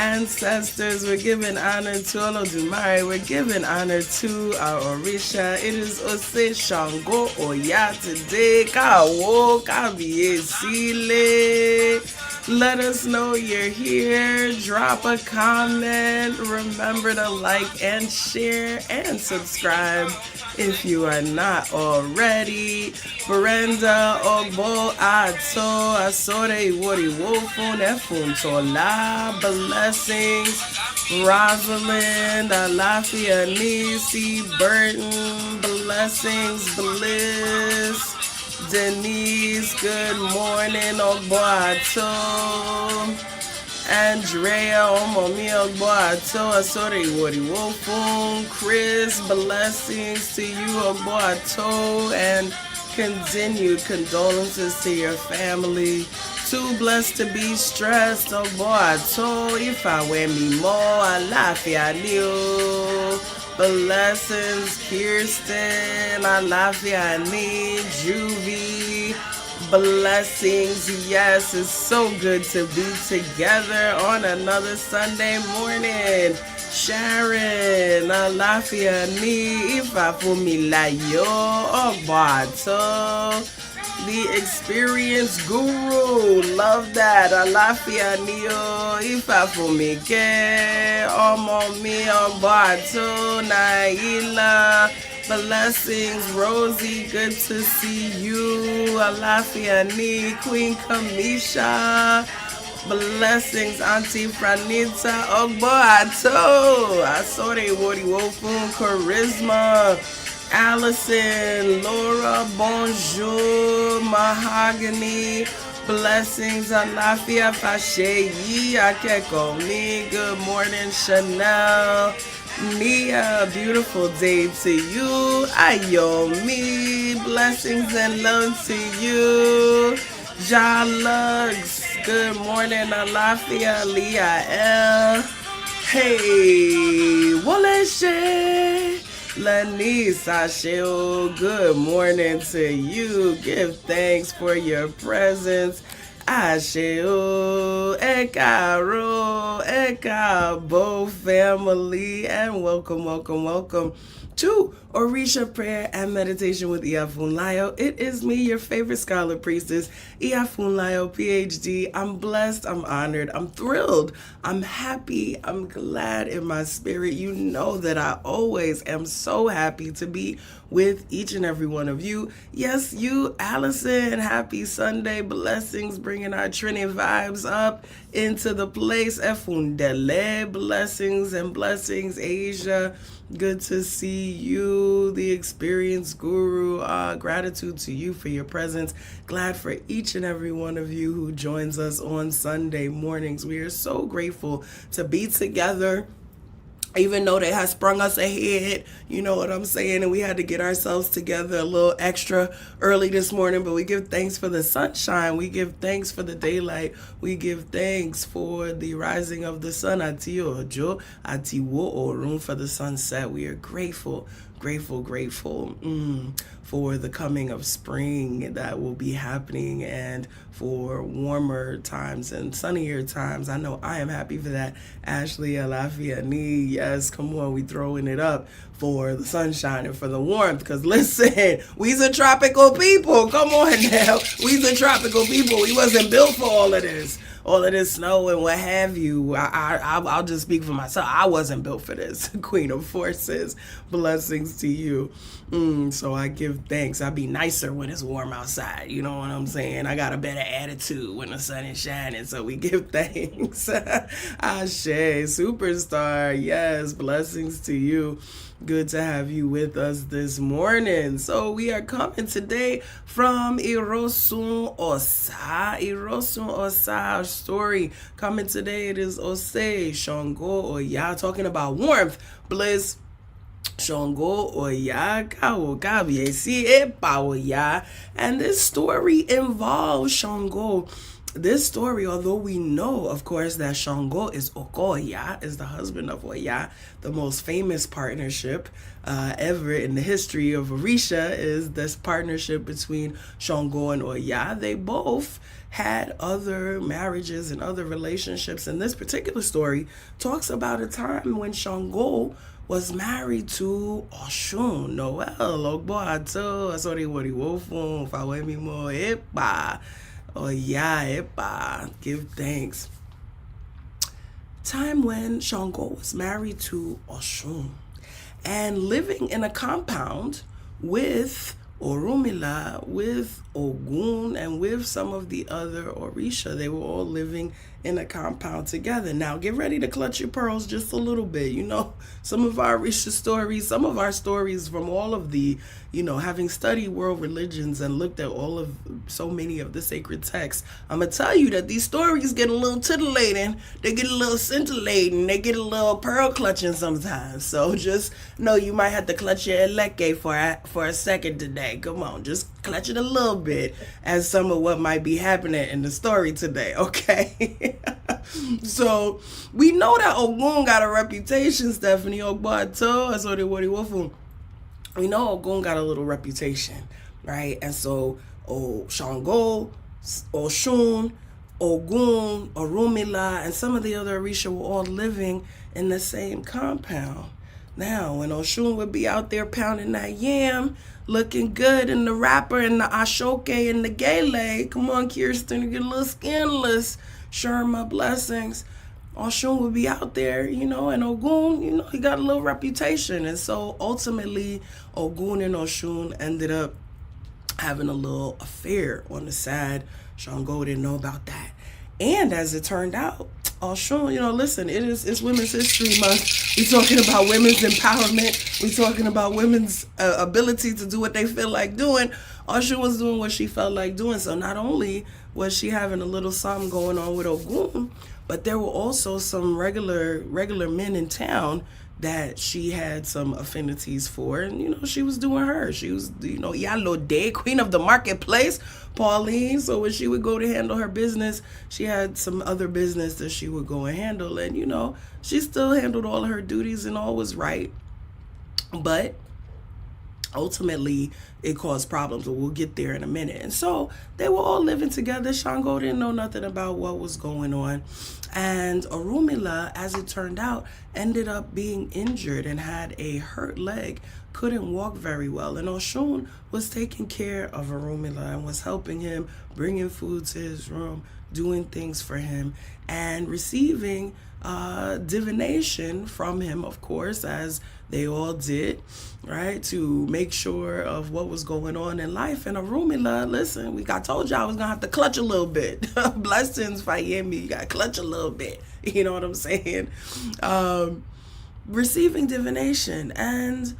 ancestors. We're giving honor to Olodumare. We're giving honor to our Orisha. It is Ose Shango Oya today. Kawo Kabiyesile. Let us know you're here. Drop a comment. Remember to like and share and subscribe if you are not already. Brenda Ogbo Ato Asore Wori Wofun Efun Tola. Blessings. Rosalind Alafia Nisi Burton. Blessings. Bliss. Denise, good morning, Ogboato. Andrea, Omomi Ogboato, Asori Wori Wofun. Chris, blessings to you, Ogboato, and continued condolences to your family. Too blessed to be stressed, Ogboato. If I wear me more, Alafia Leo. Blessings, Kirsten, Alafia Ni, Juvie. Blessings, yes, it's so good to be together on another Sunday morning. Sharon, Alafia Ni, Ifa Funlayo, Ogboato. The experience guru, love that. Alafia Nio, Ifa Fumike, Omo Mi Ogboato, Naila. Blessings, Rosie, good to see you. Alafia Ni, Queen Kamisha. Blessings, Auntie Franita Ogboato. Asore Wori Wofun, Charisma. Allison, Laura, bonjour, Mahogany, blessings, Alafia Fashe, Akeko, good morning, Chanel, Nia, beautiful day to you, Ayomi, blessings and love to you, Ja Lugs, good morning, Alafia, Leah L, hey, Woleshe, Lanisa Sheo, good morning to you. Give thanks for your presence. Asheo, Ekaro, Ekabo family, and welcome to Orisa Prayer and Meditation with Iya Funlayo. It is me, your favorite scholar priestess, Iya Funlayo, PhD. I'm blessed, I'm honored, I'm thrilled, I'm happy, I'm glad in my spirit. You know that I always am so happy to be with each and every one of you. Yes, you, Allison, happy Sunday. Blessings, bringing our Trinity vibes up into the place. Efundele, blessings and blessings, Asia. Good to see you, the experience guru. Gratitude to you for your presence. Glad for each and every one of you who joins us on Sunday mornings. We are so grateful to be together. Even though they had sprung us ahead, you know what I'm saying, and we had to get ourselves together a little extra early this morning, but we give thanks for the sunshine, we give thanks for the daylight, we give thanks for the rising of the sun, Ati Ojo, Ati Wo Orun, for the sunset. We are grateful for the coming of spring that will be happening and for warmer times and sunnier times. I know I am happy for that. Ashley, Alafia, Ni, yes, come on, we throwing it up for the sunshine and for the warmth, because listen, we's a tropical people. Come on now, we's a tropical people. We wasn't built for all of this snow and what have you. I'll just speak for myself. I wasn't built for this. Queen of Forces, blessings to you. So I give thanks. I be nicer when it's warm outside. You know what I'm saying? I got a better attitude when the sun is shining. So we give thanks. Ashe, superstar. Yes, blessings to you. Good to have you with us this morning. So we are coming today from Irosun Osa. Irosun Osa, our story coming today. It is Ose Shango Oya, talking about warmth, bliss, Shango Oya, Kawo Kabiyesi Epa Oya. And this story involves Shango. This story, although we know, of course, that Shango is Okoya, is the husband of Oya, the most famous partnership ever in the history of Orisha is this partnership between Shango and Oya. They both had other marriages and other relationships. And this particular story talks about a time when Shango was married to Oshun. Noel, Ogbo Ato, Asori Wori Wofun, Fawemi Mo, Epa. Oh yeah, Epa. Give thanks. Time when Shango was married to Oshun and living in a compound with Orunmila, with Ogun, and with some of the other Orisha. They were all living in a compound together. Now, get ready to clutch your pearls just a little bit. You know, some of our Orisha stories, some of our stories from all of the, having studied world religions and looked at so many of the sacred texts, I'm going to tell you that these stories get a little titillating. They get a little scintillating. They get a little pearl clutching sometimes. So just know you might have to clutch your eleke for a second today. Come on, just clutch it a little bit as some of what might be happening in the story today, okay? So we know that Ogun got a reputation, Stephanie. Ogbato, that's what they wofu. We know Ogun got a little reputation, right? And so Shango, Oshun, Ogun, Orunmila, and some of the other Orisha were all living in the same compound. Now, when Oshun would be out there pounding that yam, looking good in the wrapper and the ashoke and the gele, come on, Kirsten, to get a little scandalous, Sherma, blessings. Oshun would be out there, and Ogun, he got a little reputation. And so ultimately, Ogun and Oshun ended up having a little affair on the side. Shango didn't know about that. And as it turned out, Oshun, listen, it's Women's History Month. We're talking about women's empowerment. We're talking about women's ability to do what they feel like doing. Oshun was doing what she felt like doing. So not only was she having a little something going on with Ogun, but there were also some regular men in town that she had some affinities for, and she was doing her. She was, Yalo Day, queen of the marketplace, Pauline. So when she would go to handle her business, she had some other business that she would go and handle, and she still handled all of her duties and all was right. But ultimately, it caused problems, but we'll get there in a minute. And so they were all living together. Shango didn't know nothing about what was going on. And Orunmila, as it turned out, ended up being injured and had a hurt leg, couldn't walk very well. And Oshun was taking care of Orunmila and was helping him, bringing food to his room, doing things for him, and receiving divination from him, of course, as they all did, right, to make sure of what was going on in life. And Orunmila, listen, I told y'all I was going to have to clutch a little bit. Blessings, Fayemi, you got to clutch a little bit. You know what I'm saying? Receiving divination. And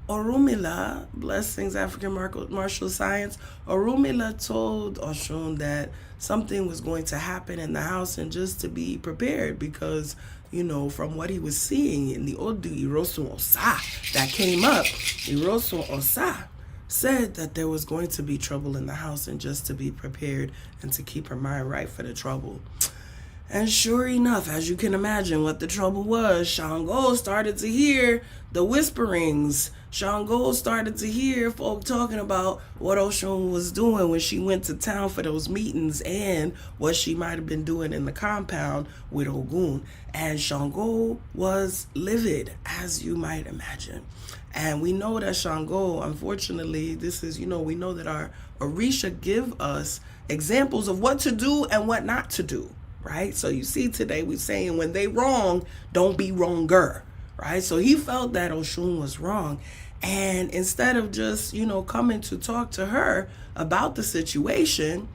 Orunmila, blessings, African martial science, Orunmila told Oshun that something was going to happen in the house and just to be prepared because, from what he was seeing in the Odu Irosun Osa that came up, Irosun Osa said that there was going to be trouble in the house and just to be prepared and to keep her mind right for the trouble. And sure enough, as you can imagine what the trouble was, Shango started to hear the whisperings. Shango started to hear folk talking about what Oshun was doing when she went to town for those meetings and what she might have been doing in the compound with Ogun. And Shango was livid, as you might imagine. And we know that Shango, unfortunately, we know that our Orisha give us examples of what to do and what not to do. Right? So you see today we're saying when they wrong, don't be wronger. Right? So he felt that Oshun was wrong. And instead of just, coming to talk to her about the situation,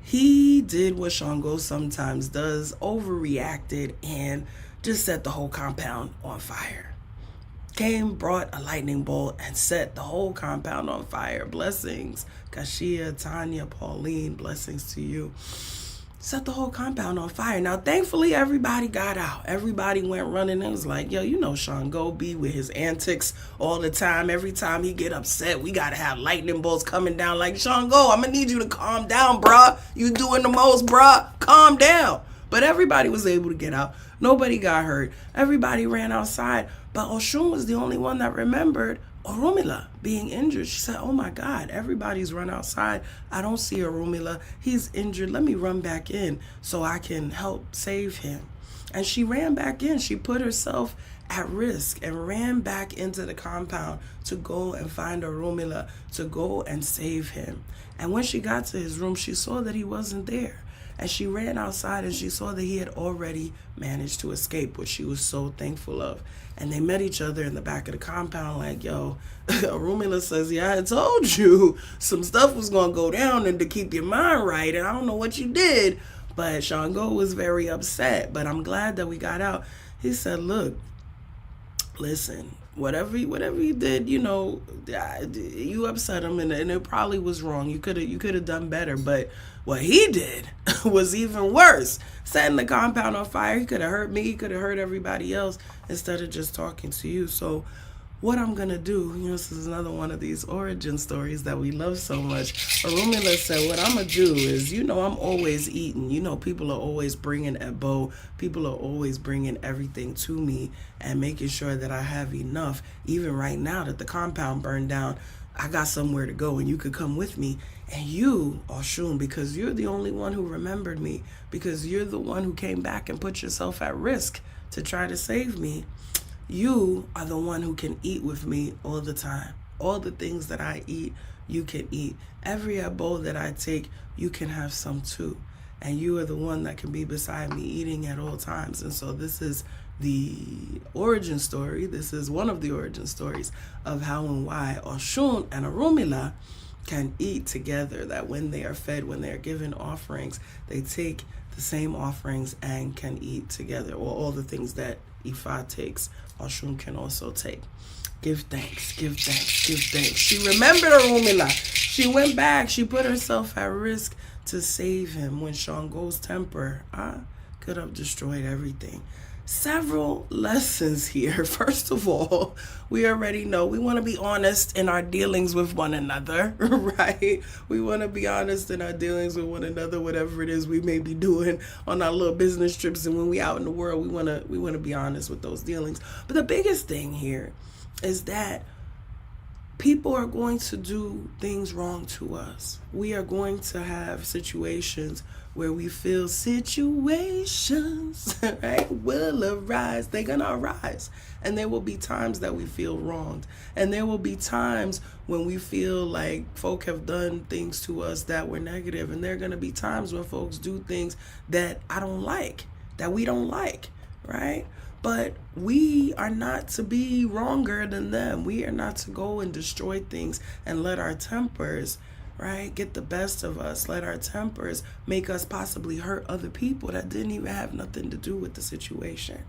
he did what Shango sometimes does, overreacted and just set the whole compound on fire. Brought a lightning bolt and set the whole compound on fire. Blessings, Kashia, Tanya, Pauline, blessings to you. Set the whole compound on fire. Now, thankfully, everybody got out. Everybody went running. It was like, Shango be with his antics all the time. Every time he get upset, we got to have lightning bolts coming down. Like, Shango, I'm going to need you to calm down, bruh. You doing the most, bruh. Calm down. But everybody was able to get out. Nobody got hurt. Everybody ran outside. But Oshun was the only one that remembered, Orunmila being injured. She said, oh my God, everybody's run outside. I don't see Orunmila. He's injured. Let me run back in so I can help save him. And she ran back in. She put herself at risk and ran back into the compound to go and find Orunmila, to go and save him. And when she got to his room, she saw that he wasn't there. And she ran outside and she saw that he had already managed to escape, which she was so thankful of. And they met each other in the back of the compound like, yo, Orunmila says, yeah, I told you some stuff was going to go down and to keep your mind right. And I don't know what you did. But Shango was very upset. But I'm glad that we got out. He said, look, listen, whatever you did, you know, you upset him, and it probably was wrong. You could have done better, but what he did was even worse. Setting the compound on fire. He could have hurt me. He could have hurt everybody else instead of just talking to you. So what I'm going to do, you know, this is another one of these origin stories that we love so much. Orunmila said, what I'm going to do is, you know, I'm always eating. You know, people are always bringing a bow. People are always bringing everything to me and making sure that I have enough. Even right now that the compound burned down, I got somewhere to go and you could come with me. And you, Oshun, because you're the only one who remembered me, because you're the one who came back and put yourself at risk to try to save me, you are the one who can eat with me all the time. All the things that I eat, you can eat. Every bowl that I take, you can have some too. And you are the one that can be beside me eating at all times. And so this is the origin story. This is one of the origin stories of how and why Oshun and Orunmila can eat together. That when they are fed, when they are given offerings, they take the same offerings and can eat together. Or all the things that Ifa takes, Oshun can also take. Give thanks, give thanks, give thanks. She remembered Orunmila. She went back. She put herself at risk to save him when Shango's temper could have destroyed everything. Several lessons here. First of all, we already know we want to be honest in our dealings with one another, right? We want to be honest in our dealings with one another, whatever it is we may be doing on our little business trips, and when we out in the world, we want to be honest with those dealings. But the biggest thing here is that people are going to do things wrong to us. We are going to have situations where we feel situations, right, will arise. They're going to arise. And there will be times that we feel wronged. And there will be times when we feel like folk have done things to us that were negative. And there are going to be times when folks do things that I don't like, that we don't like, right? But we are not to be wronger than them. We are not to go and destroy things and let our tempers, right, get the best of us. Let our tempers make us possibly hurt other people that didn't even have nothing to do with the situation,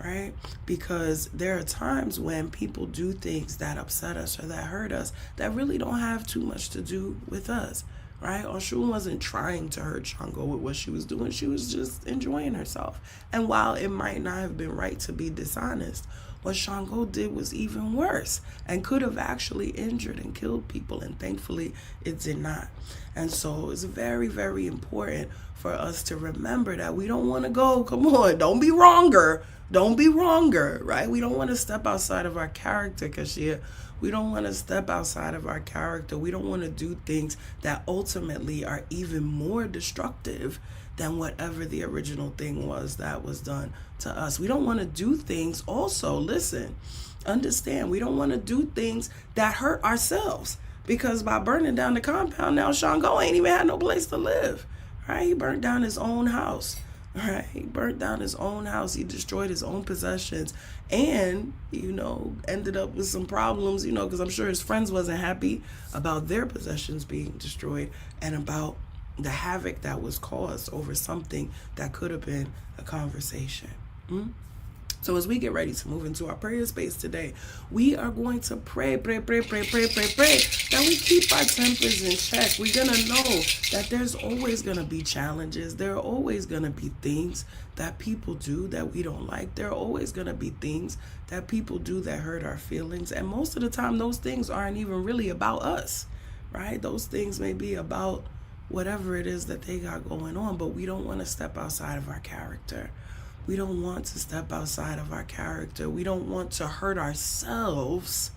right? Because there are times when people do things that upset us or that hurt us that really don't have too much to do with us, right? Oshun wasn't trying to hurt Shango with what she was doing. She was just enjoying herself. And while it might not have been right to be dishonest, what Shango did was even worse and could have actually injured and killed people. And thankfully, it did not. And so it's very, very important for us to remember that we don't want to go, come on, don't be wronger. Don't be wronger, right? We don't want to step outside of our character, Cashapp. We don't want to step outside of our character. We don't want to do things that ultimately are even more destructive than whatever the original thing was that was done to us. We don't want to do things also, listen, understand, we don't want to do things that hurt ourselves, because by burning down the compound, now Shango ain't even had no place to live, right? He burnt down his own house. Right, he burnt down his own house. He destroyed his own possessions, and ended up with some problems. Because I'm sure his friends wasn't happy about their possessions being destroyed and about the havoc that was caused over something that could have been a conversation. So as we get ready to move into our prayer space today, we are going to pray that we keep our tempers in check. We're going to know that there's always going to be challenges. There are always going to be things that people do that we don't like. There are always going to be things that people do that hurt our feelings. And most of the time, those things aren't even really about us, right? Those things may be about whatever it is that they got going on, but we don't want to step outside of our character. We don't want to step outside of our character. We don't want to hurt ourselves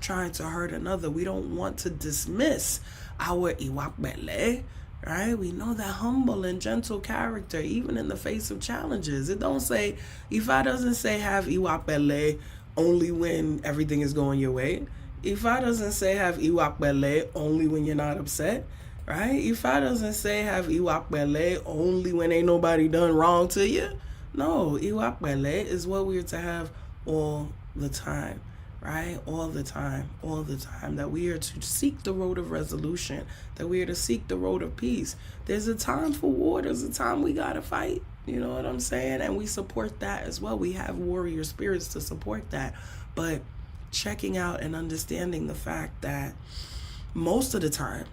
trying to hurt another. We don't want to dismiss our iwakbele, right? We know that humble and gentle character, even in the face of challenges. It don't say, Ifa doesn't say have iwakbele only when everything is going your way. Ifa doesn't say have iwakbele only when you're not upset, right? Ifa doesn't say have iwakbele only when ain't nobody done wrong to you. No, iwakbele is what we're to have all the time, right? All the time, that we are to seek the road of resolution, that we are to seek the road of peace. There's a time for war. There's a time we got to fight. You know what I'm saying? And we support that as well. We have warrior spirits to support that. But checking out and understanding the fact that most of the time,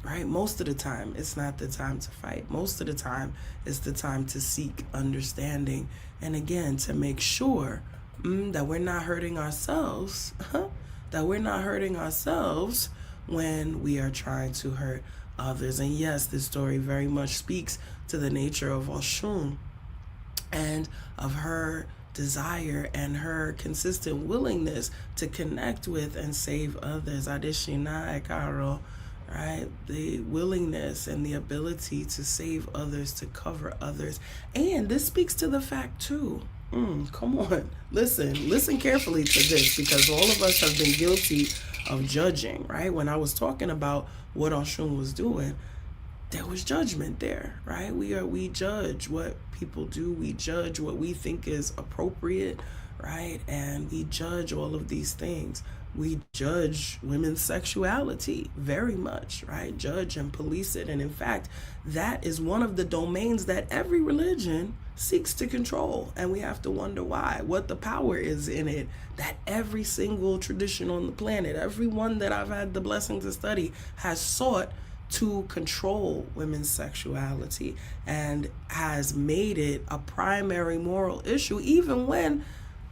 right? Most of the time, it's not the time to fight. Most of the time, it's the time to seek understanding. And again, to make sure that we're not hurting ourselves, that we're not hurting ourselves when we are trying to hurt others. And yes, this story very much speaks to the nature of Oshun and of her desire and her consistent willingness to connect with and save others. Adeshina Ekaro, right? The willingness and the ability to save others, to cover others. And this speaks to the fact too. Come on, listen carefully to this, because all of us have been guilty of judging, right? When I was talking about what Oshun was doing, there was judgment there, right? We judge what people do. We judge what we think is appropriate, right? And we judge all of these things. We judge women's sexuality very much, right? Judge and police it. And in fact, that is one of the domains that every religion seeks to control. And we have to wonder why, what the power is in it, that every single tradition on the planet, every one that I've had the blessing to study, has sought to control women's sexuality and has made it a primary moral issue, even when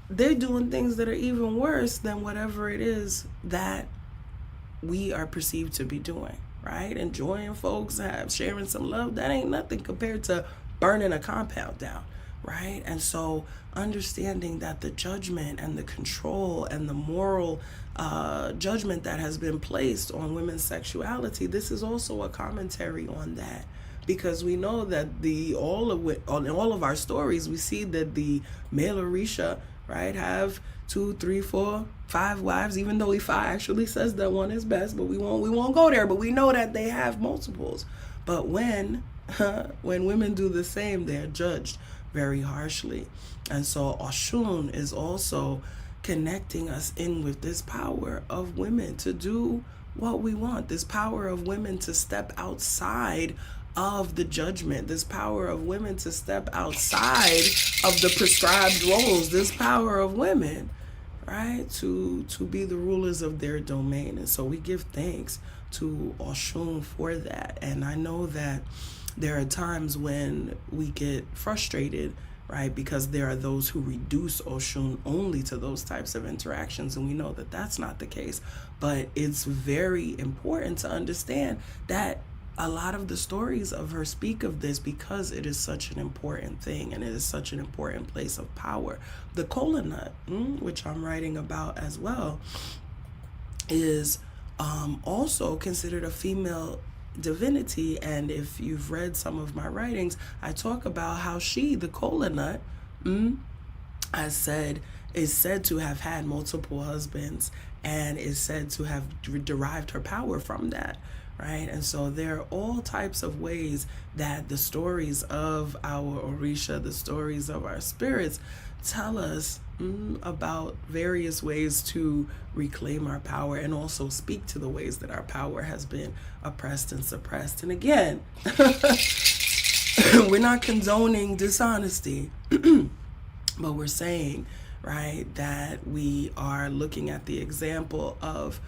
they're doing things that are even worse than whatever it is that we are perceived to be doing, right? Enjoying folks, sharing some love, that ain't nothing compared to burning a compound down, right? And so understanding that the judgment and the control and the moral judgment that has been placed on women's sexuality, this is also a commentary on that. Because we know that on all of our stories, we see that the male Orisha, right, have 2, 3, 4, 5 wives, even though Ifa actually says that one is best, but we won't go there. But we know that they have multiples. But when women do the same, they're judged very harshly. And so Oshun is also connecting us in with this power of women to do what we want, this power of women to step outside of the judgment, this power of women to step outside of the prescribed roles, this power of women, right, to be the rulers of their domain. And so we give thanks to Oshun for that. And I know that there are times when we get frustrated, right, because there are those who reduce Oshun only to those types of interactions, and we know that that's not the case. But it's very important to understand that a lot of the stories of her speak of this because it is such an important thing and it is such an important place of power. The kola nut, which I'm writing about as well, is also considered a female divinity. And if you've read some of my writings, I talk about how she, the kola nut, is said to have had multiple husbands and is said to have derived her power from that. Right? And so there are all types of ways that the stories of our Orisha, the stories of our spirits, tell us about various ways to reclaim our power and also speak to the ways that our power has been oppressed and suppressed. And again, we're not condoning dishonesty, but we're saying, right, that we are looking at the example of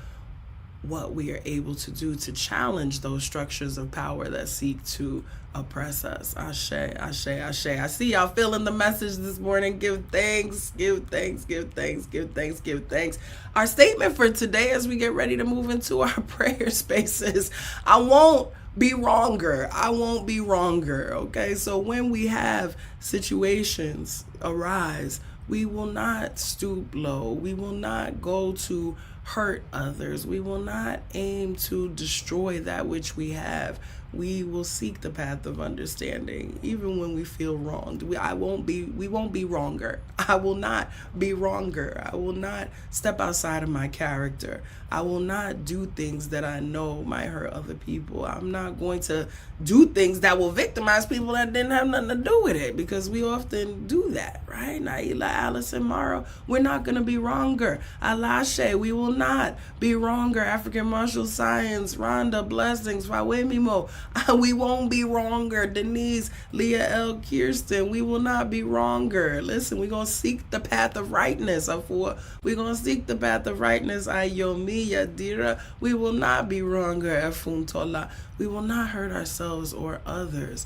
what we are able to do to challenge those structures of power that seek to oppress us. Ashe, ashe, ashe. I see y'all feeling the message this morning. Give thanks, give thanks, give thanks, give thanks, give thanks. Our statement for today as we get ready to move into our prayer spaces: I won't be wronger. I won't be wronger. Okay, so when we have situations arise, we will not stoop low. We will not go to hurt others. We will not aim to destroy that which we have. We will seek the path of understanding, even when we feel wronged. We won't be wronger. I will not be wronger. I will not step outside of my character. I will not do things that I know might hurt other people. I'm not going to do things that will victimize people that didn't have nothing to do with it, because we often do that, right? Naila, Alice, and Mara, we're not going to be wronger. Alashe, we will not be wronger. African Martial Science, Rhonda, blessings, Fawemimo, we won't be wronger. Denise, Leah L. Kirsten, we will not be wronger. Listen, we're going to seek the path of rightness. We're going to seek the path of rightness. Ayomi, Yadira, we will not be wronger. Efuntola, we will not hurt ourselves or others.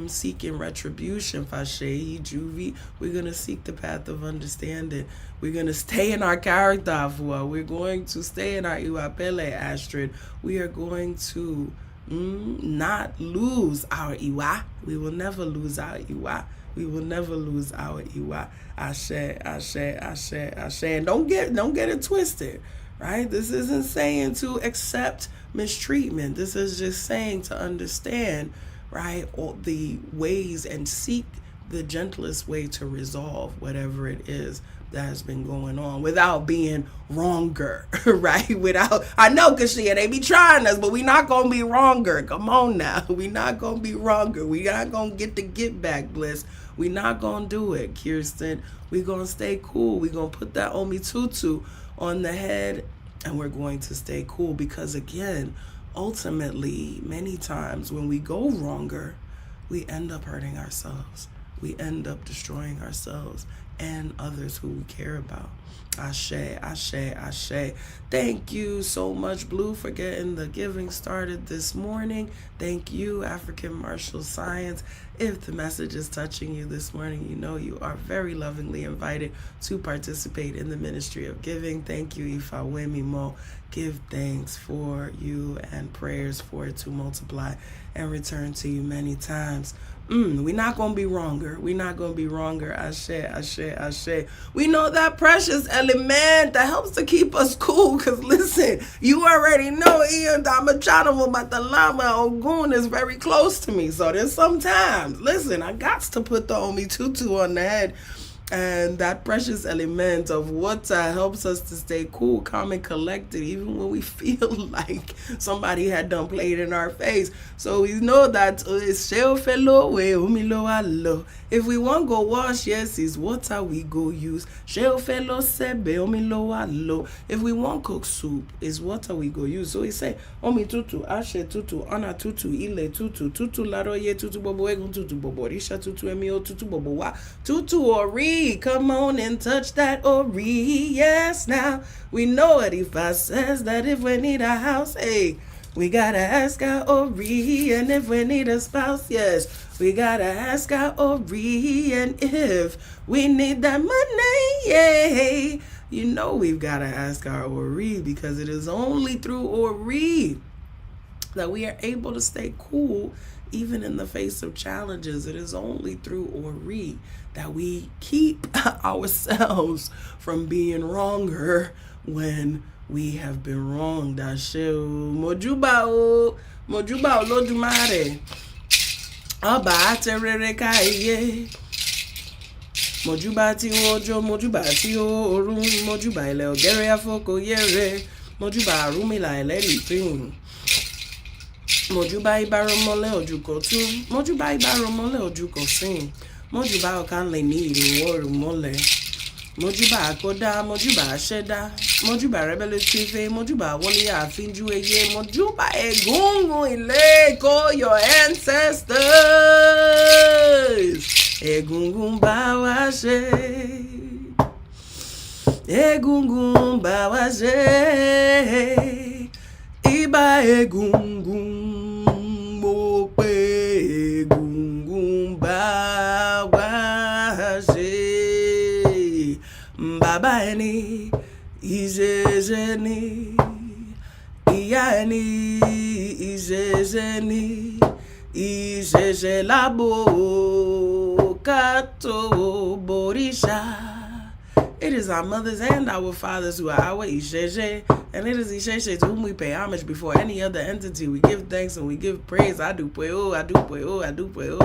Seeking retribution, Fashe, Juvie, we're going to seek the path of understanding. We're going to stay in our character, Afua. We're going to stay in our Iwapele, Astrid. We are going to not lose our Iwa. We will never lose our Iwa. We will never lose our Iwa. Ashe, Ashe, Ashe, Ashe. And don't get it twisted, right? This isn't saying to accept mistreatment. This is just saying to understand, right, all the ways and seek the gentlest way to resolve whatever it is that has been going on without being wronger, right? I know, Cashapp, they be trying us, but we not going to be wronger. Come on now. We not going to be wronger. We not going to get the get back, Bliss. We not going to do it, Kirsten. We going to stay cool. We going to put that Omi Tutu on the head, and we're going to stay cool, because again, ultimately, many times when we go wronger, we end up hurting ourselves. We end up destroying ourselves and others who we care about. Ashe, Ashe, Ashe. Thank you so much, Blue, for getting the giving started this morning. Thank you, African Martial Science. If the message is touching you this morning, you know you are very lovingly invited to participate in the ministry of giving. Thank you, Ifa Wemimo. Give thanks for you and prayers for it to multiply and return to you many times. We're not going to be wronger. We're not going to be wronger. Ashe, Ashe, Ashe. We know that precious element that helps to keep us cool. Because listen, you already know Ian Damachanovo Matalama Ogun is very close to me. So there's sometimes, listen, I got to put the Omi Tutu on the head. And that precious element of water helps us to stay cool, calm, and collected, even when we feel like somebody had done played in our face. So we know that it's shell fellow way, umilo allo. If we want go wash, yes, it's water we go use. Shell fellow sebe, umilo allo. If we want cook soup, it's water we go use. So we say, Omi tutu, ashe tutu, ana tutu, ile tutu, tutu laroye tutu bobo egun tutu bobo, risha tutu emio tutu bobo wa, tutu ori. Come on and touch that Ori. Yes, now we know what Ifa says, that if we need a house, hey, we gotta ask our Ori. And if we need a spouse, yes, we gotta ask our Ori. And if we need that money, yay, you know we've gotta ask our Ori, because it is only through Ori that we are able to stay cool even in the face of challenges. It is only through Ori that we keep ourselves from being wronger when we have been wronged. Mojuba o Olodumare. Ọba aterere kaiye. Mojuba ti ojo, mojuba ti orun, mojuba ile ogere afoko yere, mojuba Orunmila Ẹlẹ́rìí. Mojuba ibaromole ojukotun, mojuba ibaromole ojukosin, mojuba okanle ni irinwo mole, mojuba akoda, mojuba asheda, mojuba rebellitive, mojuba woli afinju eye, mojuba egungun ile ko your ancestors. Egungun bawa she, egungun bawa she, iba egungun. Baba ẹni, ìṣẹ̀ṣẹ̀ ni, ìyá ẹni, ìṣẹ̀ṣẹ̀ ni, ìṣẹ̀ṣẹ̀ lábo ká tó bòrìṣà, It is our mothers and our fathers who are our Isheshe, and it is Isheshe to whom we pay homage before any other entity. We give thanks and we give praise. Adupweo, adupweo, adupweo.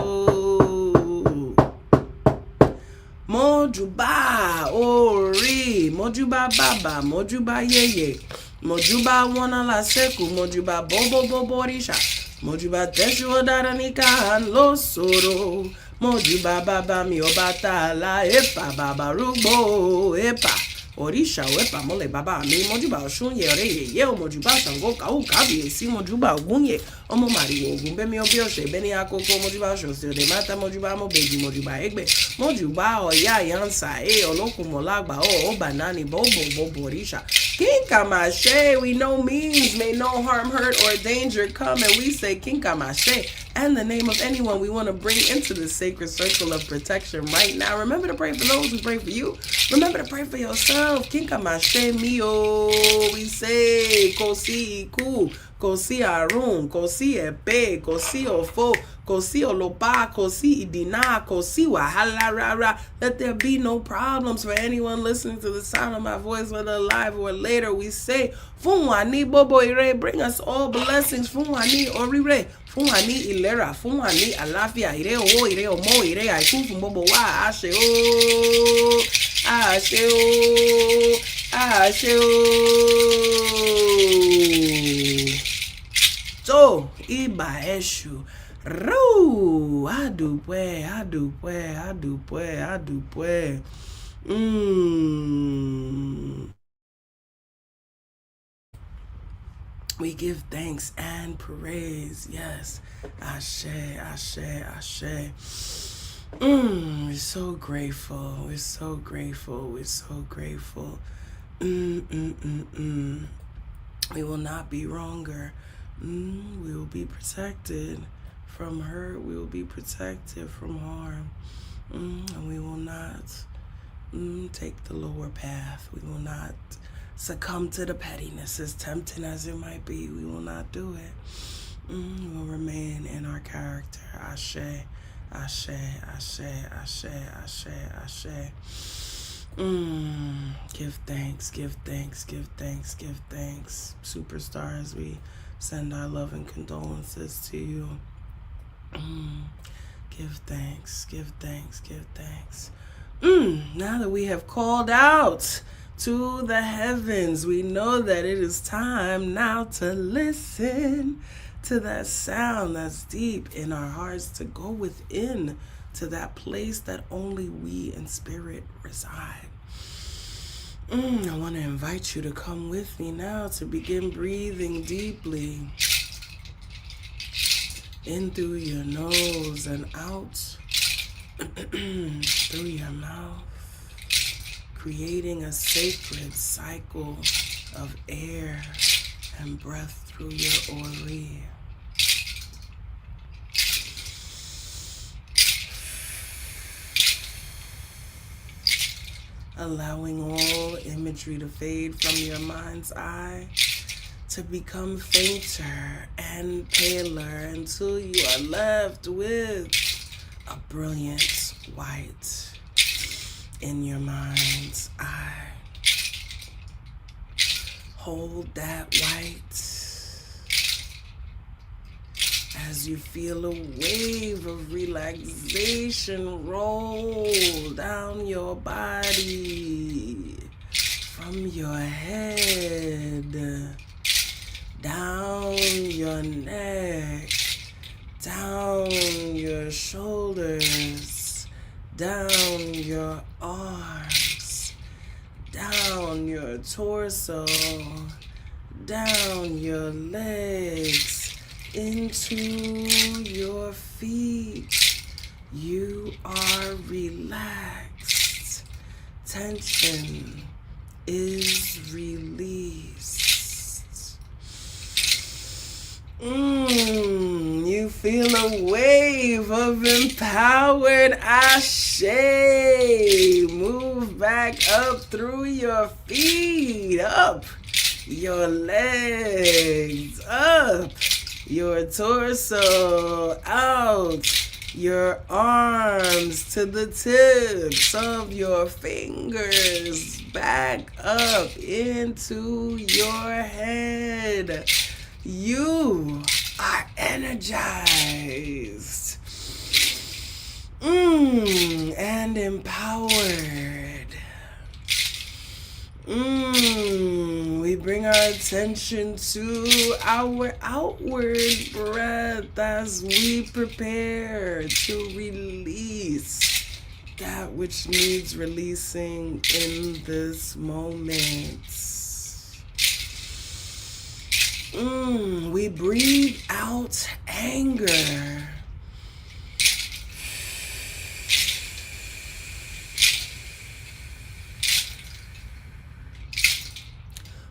Mojuba ori, mojuba baba, mojuba yeye, mojuba wana la seku, mojuba bobo bobo risha, mojuba teshu odaranika han lo soro, mojuba baba mi obata la epa baba rubo epa. Orisha wepa mole baba mi mojuba Oshun ye ore ye mojuba sango kau kabi si mojuba ogunye omo mari ogunbe mi obi ose beni akoko mojuba Oshun se de mata mojuba mo beji mojuba egbe mojuba oya yansa olokumolagba o banani bobo orisha kinkamashe. We know means may no harm, hurt, or danger come, and we say kinkamashe and the name of anyone we want to bring into the sacred circle of protection right now. Remember to pray for those who pray for you. Remember to pray for yourself. Kinkamashe mio. We say kosi iku, kosi arun, kosi epe, kosi ofo, kosi olopa, kosi idina, kosi wahala rara. Let there be no problems for anyone listening to the sound of my voice, whether alive or later. We say Funwani bobo ire, bring us all blessings. Funwani orire, Funwani ilera, Funwani alafia ire o ire omo ire aiku funbobo wa ashe o ashe o ashe o. So iba eshu ru adupwe. We give thanks and praise. Yes. Ashe. We're so grateful. We will not be wronger. We will be protected from hurt. We will be protected from harm. And we will not take the lower path. We will not succumb to the pettiness, as tempting as it might be. We will not do it. We will remain in our character. Ashe. Give thanks. Superstars, we send our love and condolences to you. Give thanks. Now that we have called out to the heavens, we know that it is time now to listen to that sound that's deep in our hearts, to go within to that place that only we in spirit reside. I want to invite you to come with me now to begin breathing deeply in through your nose and out through your mouth, creating a sacred cycle of air and breath through your Orisa. Allowing all imagery to fade from your mind's eye, to become fainter and paler until you are left with a brilliant white in your mind's eye. Hold that white as you feel a wave of relaxation roll down your body, from your head, down your neck, down your shoulders, down your arms, down your torso, down your legs, into your feet. You are relaxed. Tension is released. You feel a wave of empowered ashe move back up through your feet, up your legs, up your torso, out your arms to the tips of your fingers back up into your head. You are energized and empowered. We bring our attention to our outward breath as we prepare to release that which needs releasing in this moment. We breathe out anger.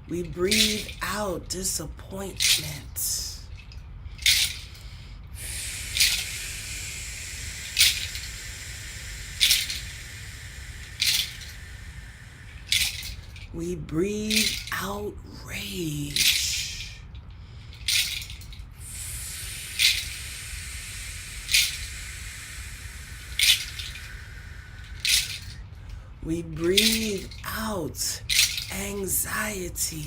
We breathe out disappointment. We breathe out rage. We breathe out anxiety.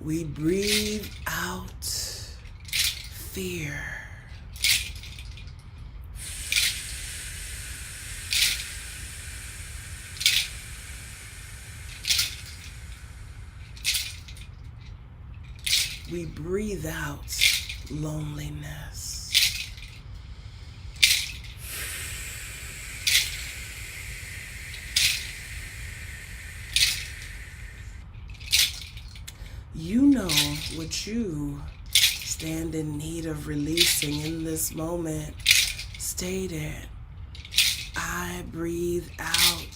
We breathe out fear. We breathe out loneliness. You know what you stand in need of releasing in this moment. State it. I breathe out.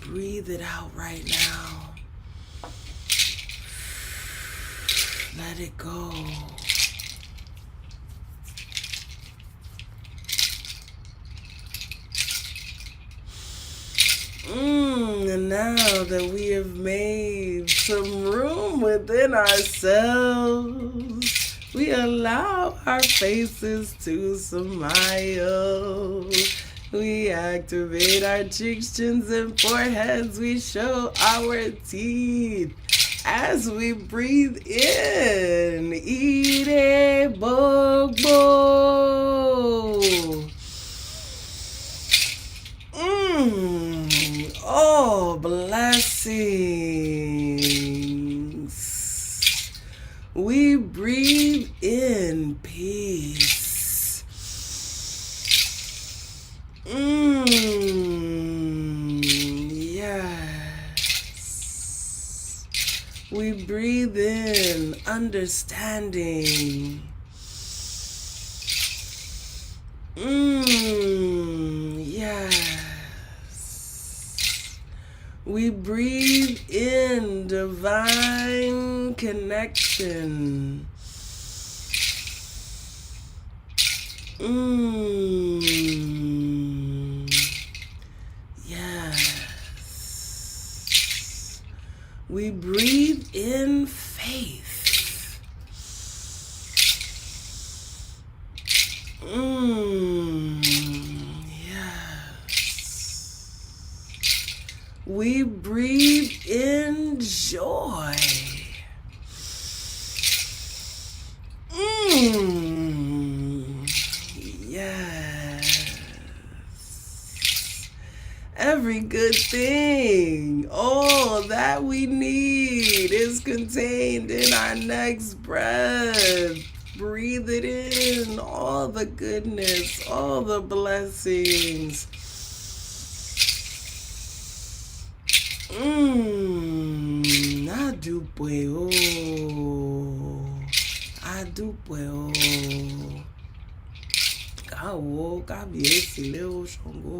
Breathe it out right now. Let it go. And now that we have made some room within ourselves, we allow our faces to smile. We activate our cheeks, chins, and foreheads. We show our teeth as we breathe in. Ire Bogbo. Oh, blessings. We breathe in peace. Yes. We breathe in understanding. Yes. We breathe in divine connection. Yes. We breathe in faith. Yes. We breathe in joy. Yes. Every good thing, all that we need is contained in our next breath. Breathe it in, all the goodness, all the blessings. Adúpẹ́ o. Káwo kábíyèsí lé o Ṣàngó.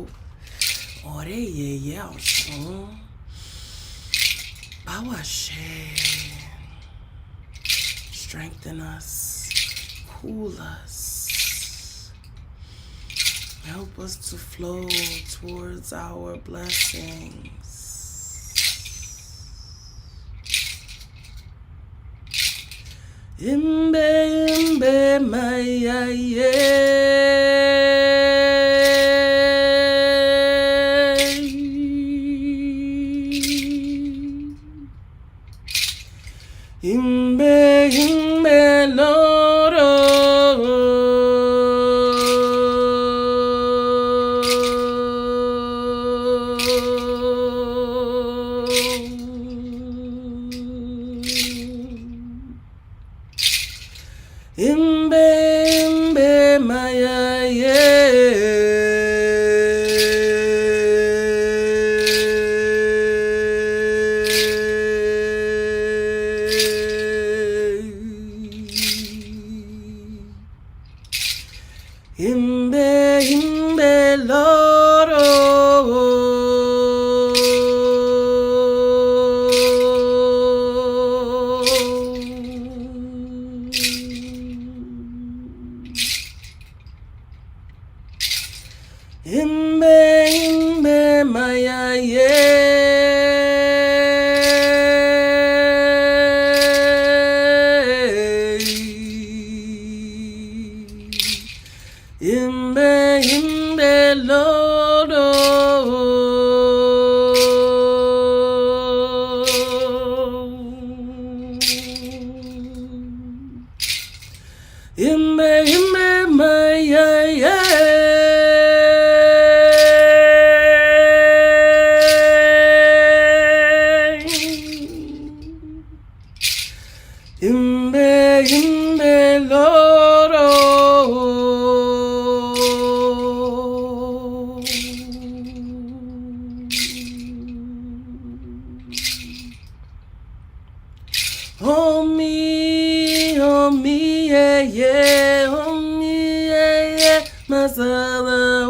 Ọ̀rẹ́ yẹ̀yẹ́ Ọ̀ṣun. Báwa ṣe. Strengthen us. Cool us. Help us to flow towards our blessings. Imbe, imbe, maya, Imbe, imbe, loro. Imbe, imbe, maya, Imbe, imbe, loro. Imbe, imbe, maya, Imbe, imbe, loro. Imbe, imbe, maya, Imbe, imbe, loro. Oh me, yeah, yeah, oh me, yeah, yeah, masala,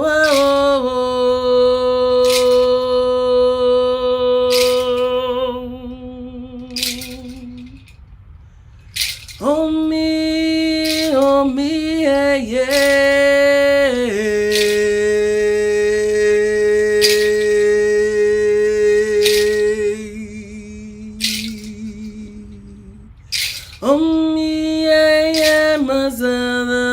oh me, yeah, yeah. Oh me, yeah, yeah, masala,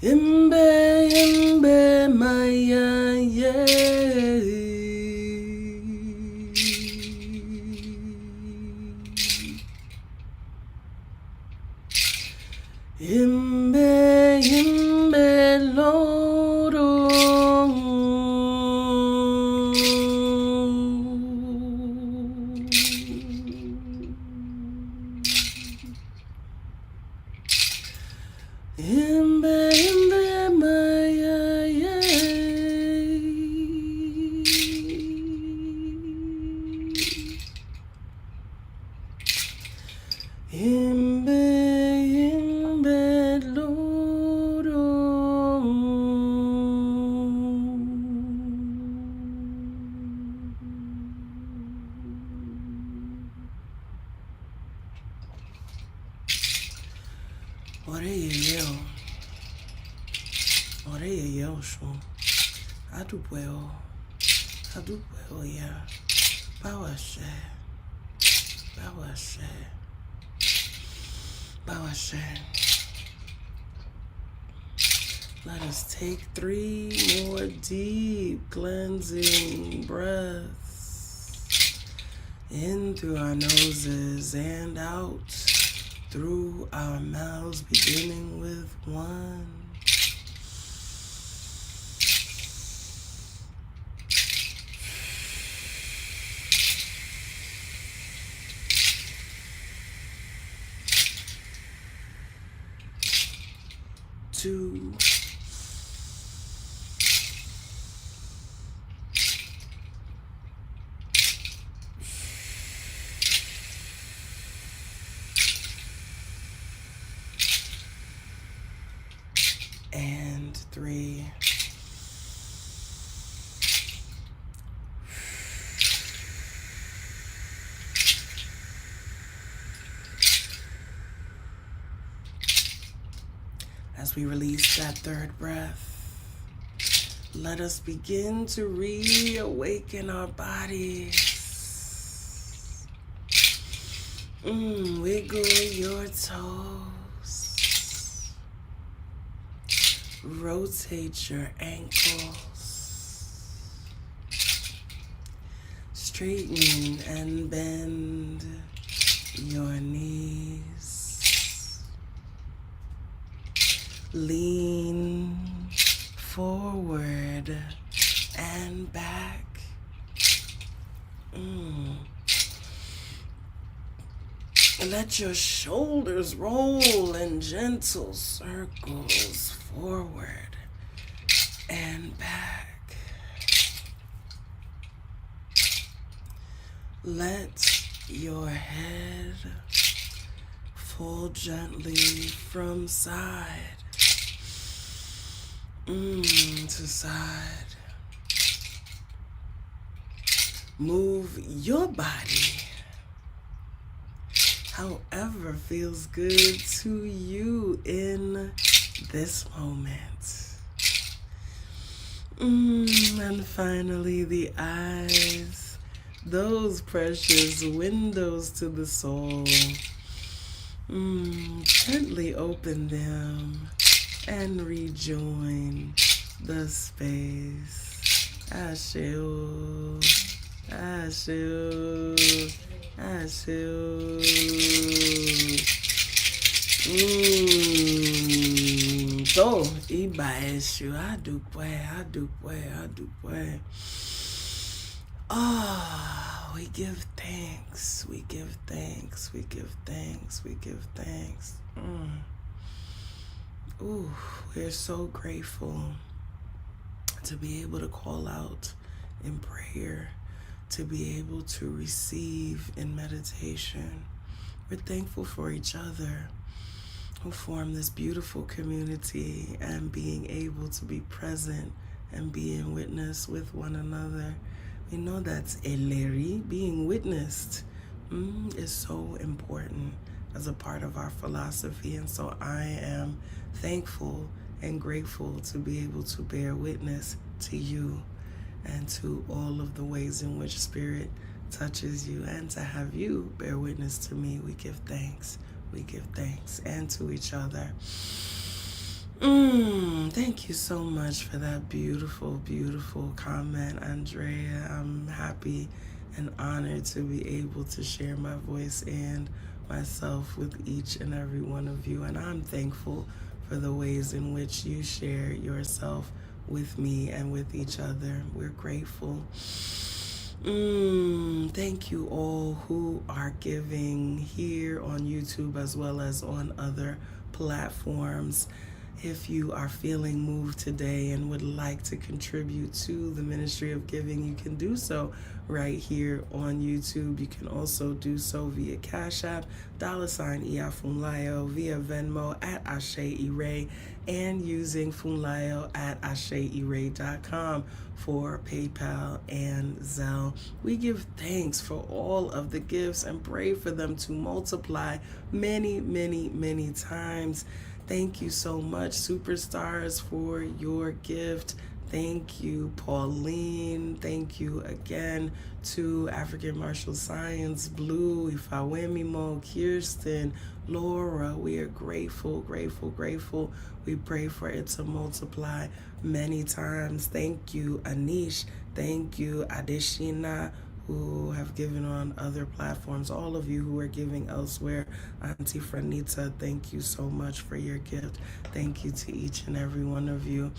Imbe, imbe, maya, Imbe, imbe, loro. Imbe, imbe, maya, Imbe, imbe, loro. Ore Oshun. Adupueo, yeah. Bawashe. Let us take 3 more deep cleansing breaths. In through our noses and out through our mouths, beginning with 1. 2. And 3. As we release that third breath, let us begin to reawaken our bodies. Wiggle your toes. Rotate your ankles. Straighten and bend your knees. Lean forward and back. Let your shoulders roll in gentle circles forward and back. Let your head fall gently from side to side. Move your body however feels good to you in this moment. And finally, the eyes, those precious windows to the soul. Gently open them and rejoin the space. Ashe-o, Ashe-o, Ashe-o. So, iba eshu, adukwe. We give thanks, we give thanks, we give thanks, we give thanks. We're so grateful to be able to call out in prayer, to be able to receive in meditation. We're thankful for each other who form this beautiful community and being able to be present and being witness with one another. We know that's eleri, being witnessed, is so important as a part of our philosophy. And so I am thankful and grateful to be able to bear witness to you and to all of the ways in which Spirit touches you, and to have you bear witness to me. We give thanks. We give thanks, and to each other. Thank you so much for that beautiful, beautiful comment, Andrea. I'm happy and honored to be able to share my voice and myself with each and every one of you. And I'm thankful for the ways in which you share yourself with me and with each other. We're grateful. Thank you all who are giving here on YouTube as well as on other platforms. If you are feeling moved today and would like to contribute to the ministry of giving, you can do so right here on YouTube. You can also do so via Cashapp, $IyaFunlayo, via Venmo at Ase Ire, and using Funlayo at AsheIre.com for PayPal and Zelle. We give thanks for all of the gifts and pray for them to multiply many, many, many times. Thank you so much, superstars, for your gift. Thank you, Pauline. Thank you again to African Martial Science, Blue, Ifawemimo, Kirsten, Laura. We are grateful, grateful, grateful. We pray for it to multiply many times. Thank you, Anish. Thank you, Adeshina, who have given on other platforms. All of you who are giving elsewhere. Auntie Franita, thank you so much for your gift. Thank you to each and every one of you.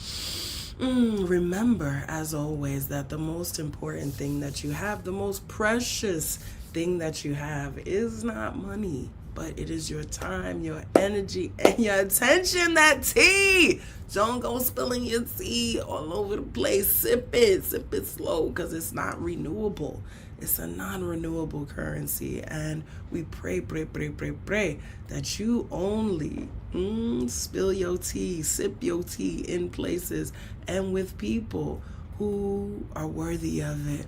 Remember, as always, that the most important thing that you have, the most precious thing that you have, is not money, but it is your time, your energy, and your attention. That tea! Don't go spilling your tea all over the place. Sip it slow, because it's not renewable. It's a non-renewable currency, and we pray that you only spill your tea, sip your tea in places and with people who are worthy of it.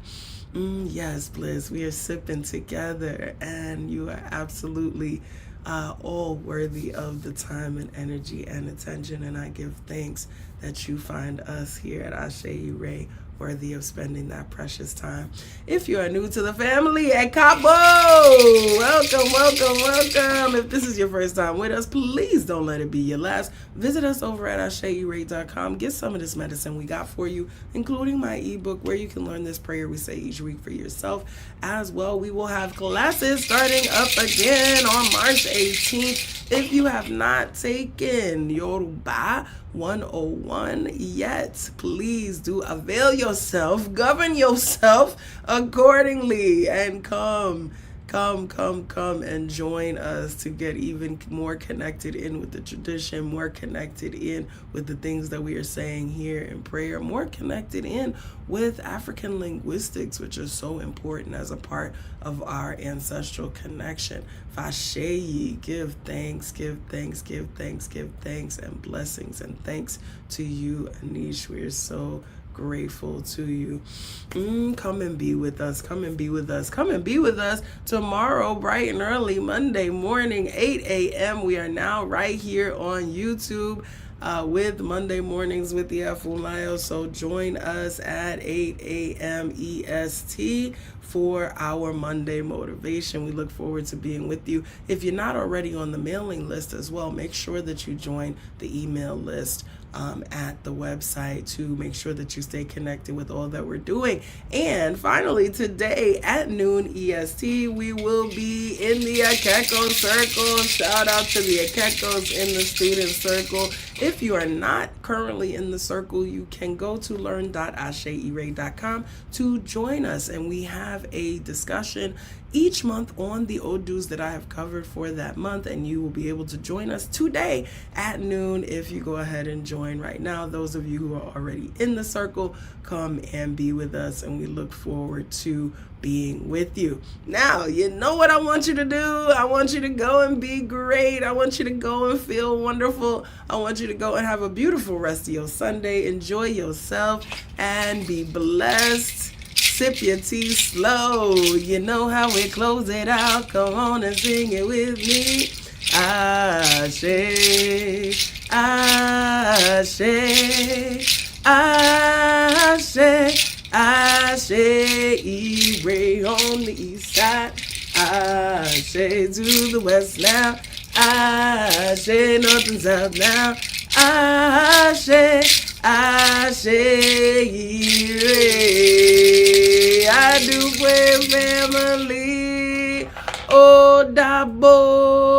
Yes, Bliss, we are sipping together, and you are absolutely all worthy of the time and energy and attention. And I give thanks that you find us here at Ase Ire worthy of spending that precious time. If you are new to the family at Cabo, welcome, welcome, welcome. If this is your first time with us, please don't let it be your last. Visit us over at AsheIre.com. Get some of this medicine we got for you, including my ebook where you can learn this prayer we say each week for yourself. As well, we will have classes starting up again on March 18th. If you have not taken Yoruba 101 yet, please do avail yourself, govern yourself accordingly, and come and join us to get even more connected in with the tradition, more connected in with the things that we are saying here in prayer, more connected in with African linguistics, which is so important as a part of our ancestral connection. Fasheyi, give thanks, give thanks, give thanks, give thanks, and blessings and thanks to you, Anish. We are so grateful to you. Come and be with us. Come and be with us. Come and be with us tomorrow, bright and early, Monday morning, 8 a.m. We are now right here on YouTube with Monday Mornings with Iya Funlayo. So join us at 8 a.m. EST for our Monday motivation. We look forward to being with you. If you're not already on the mailing list as well, make sure that you join the email list at the website to make sure that you stay connected with all that we're doing. And finally, today at noon EST, we will be in the Akeko Circle. Shout out to the Akekos in the student circle. If you are not currently in the circle, you can go to learn.asheire.com to join us. And we have a discussion each month on the Odus that I have covered for that month, and you will be able to join us today at noon if you go ahead and join right now. Those of you who are already in the circle, come and be with us, and we look forward to being with you. Now, you know what I want you to do? I want you to go and be great. I want you to go and feel wonderful. I want you to go and have a beautiful rest of your Sunday. Enjoy yourself and be blessed. Sip your tea slow. You know how we close it out. Come on and sing it with me. Ashe, Ashe, Ashe, Ashe, Ire on the east side. Ashe to the west now. Ashe north and south now. Ashe, Ashe, Ire. I do pray, family. Oh, Dabo.